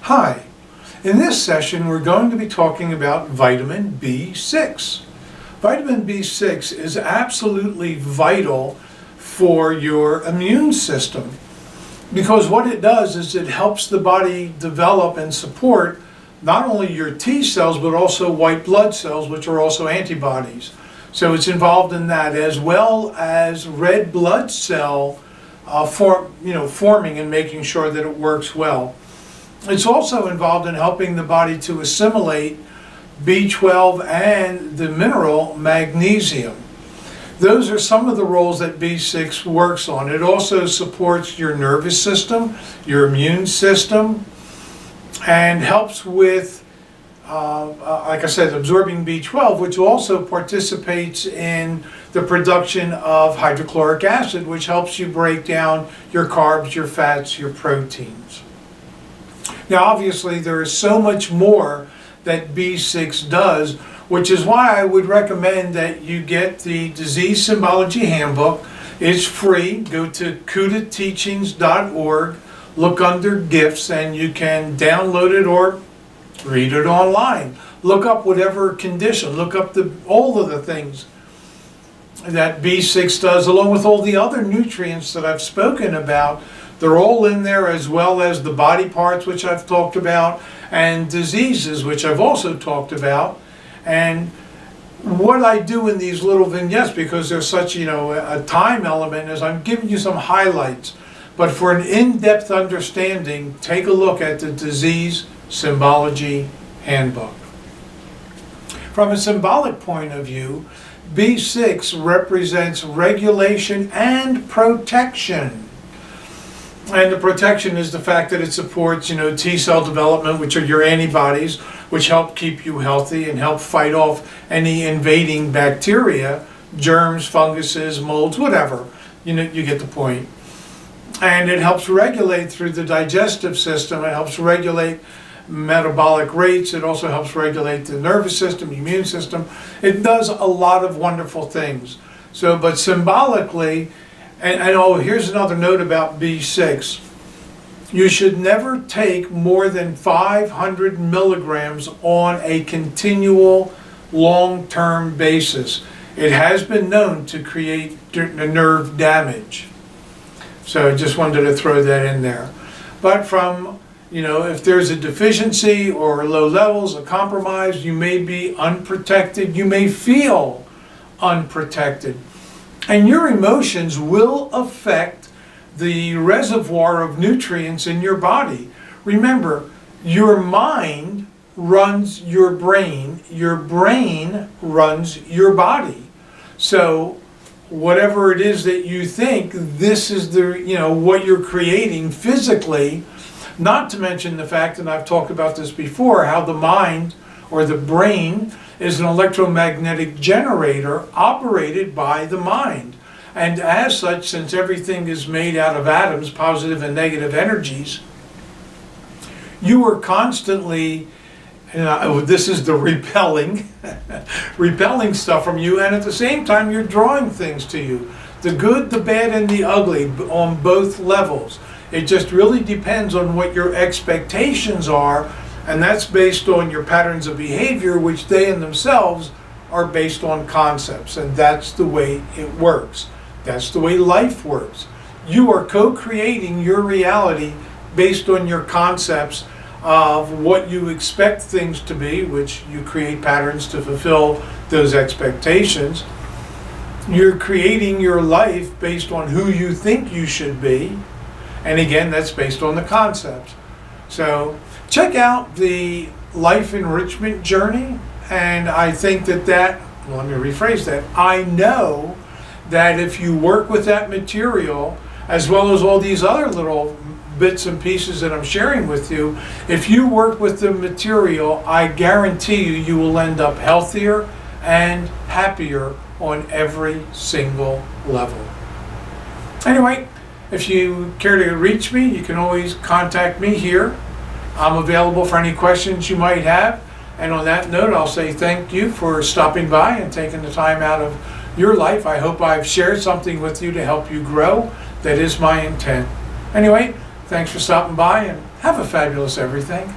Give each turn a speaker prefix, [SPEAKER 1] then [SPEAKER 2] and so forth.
[SPEAKER 1] Hi, in this session we're going to be talking about vitamin B6. Vitamin B6 is absolutely vital for your immune system because what it does is it helps the body develop and support not only your T cells but also white blood cells, which are also antibodies. So it's involved in that, as well as red blood cell forming and making sure that it works well. It's also involved in helping the body to assimilate B12 and the mineral magnesium. Those are some of the roles that B6 works on. It also supports your nervous system, your immune system, and helps with, like I said, absorbing B12, which also participates in the production of hydrochloric acid, which helps you break down your carbs, your fats, your proteins. Now, obviously, there is so much more that B6 does, which is why I would recommend that you get the Disease Symbology Handbook. It's free. Go to CUTAteachings.org, look under gifts, and you can download it or read it online. Look up whatever condition, look up all of the things that B6 does, along with all the other nutrients that I've spoken about. They're all in there, as well as the body parts, which I've talked about, and diseases, which I've also talked about. And what I do in these little vignettes, because there's such a time element, is I'm giving you some highlights. But for an in-depth understanding, take a look at the Disease Symbology Handbook. From a symbolic point of view, B6 represents regulation and protection. And the protection is the fact that it supports, T cell development, which are your antibodies, which help keep you healthy and help fight off any invading bacteria, germs, funguses, molds, whatever. You get the point. And it helps regulate through the digestive system. It helps regulate metabolic rates. It also helps regulate the nervous system, immune system. It does a lot of wonderful things. So, but symbolically, and here's another note about B6. You should never take more than 500 milligrams on a continual long-term basis. It has been known to create nerve damage. So I just wanted to throw that in there. But from, if there's a deficiency or low levels, a compromise, you may be unprotected. You may feel unprotected. And your emotions will affect the reservoir of nutrients in your body. Remember, your mind runs your brain runs your body. So whatever it is that you think, this is what you're creating physically, not to mention the fact, and I've talked about this before, how the mind or the brain is an electromagnetic generator operated by the mind. And as such, since everything is made out of atoms, positive and negative energies, you are constantly, this is the repelling stuff from you, and at the same time you're drawing things to you. The good, the bad, and the ugly on both levels. It just really depends on what your expectations are, and that's based on your patterns of behavior, which they in themselves are based on concepts, and that's the way it works. That's the way life works. You are co-creating your reality based on your concepts of what you expect things to be, which you create patterns to fulfill those expectations. You're creating your life based on who you think you should be, and again, that's based on the concepts. So check out the Life Enrichment Journey, and I think let me rephrase that, I know that if you work with that material, as well as all these other little bits and pieces that I'm sharing with you, if you work with the material, I guarantee you will end up healthier and happier on every single level. Anyway, if you care to reach me, you can always contact me here. I'm available for any questions you might have. And on that note, I'll say thank you for stopping by and taking the time out of your life. I hope I've shared something with you to help you grow. That is my intent. Anyway, Thanks for stopping by and have a fabulous everything.